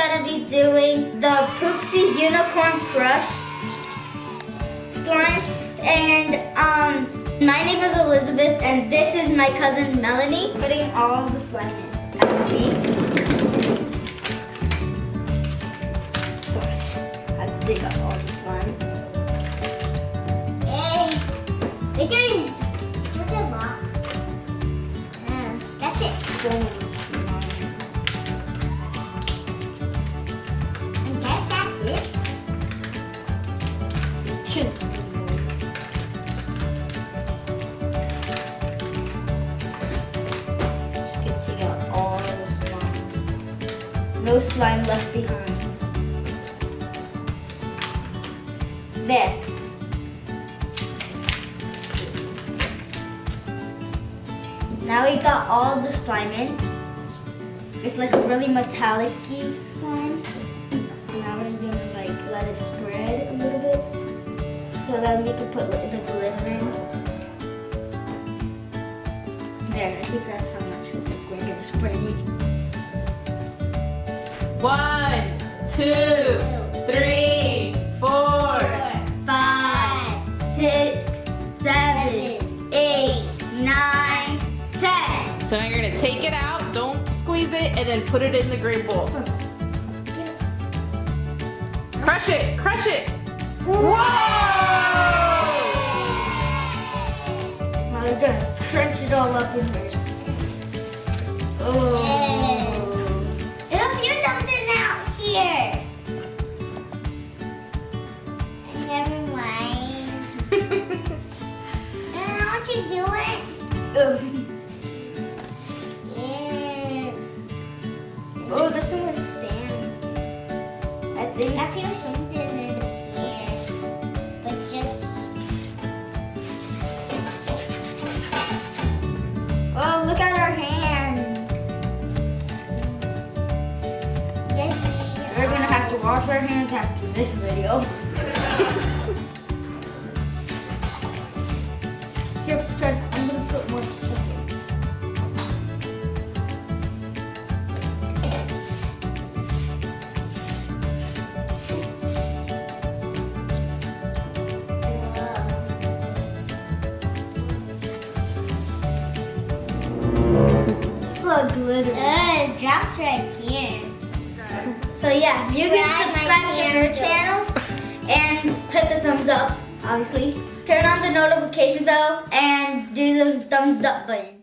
gonna be doing the Poopsie Unicorn Crush slime. And my name is Elizabeth, and this is my cousin Melanie. Putting all the slime in, as you see. Gosh, I have to dig up all the slime. Hey, wait, there's a lot. That's it. So much slime. I guess that's it. Just gonna take out all the slime. No slime left behind. There. Now we got all the slime in. It's like a really metallic-y slime. So now we're gonna like let it spread a little bit. So then we can put the glitter in. There, I think that's how much we're gonna spread it. 1, 2, 3, 4. 5, 6, 7, 8, 9, 10. So now you're gonna take it out, don't squeeze it, and then put it in the gray bowl. Crush it, crush it. Whoa! Now we're gonna crunch it all up in there. Oh. It'll feel something out here. Never mind. I don't know what you're doing. Oh, there's so much sand. I think I feel something in here. But just. Oh, look at our hands. We're gonna have to wash our hands after this video. Here, Fred, I'm gonna put more stuff in. It's so glitter. It drops right here. So yeah, you can subscribe to her channel and hit the thumbs up, obviously. Turn on the notification bell and do the thumbs up button.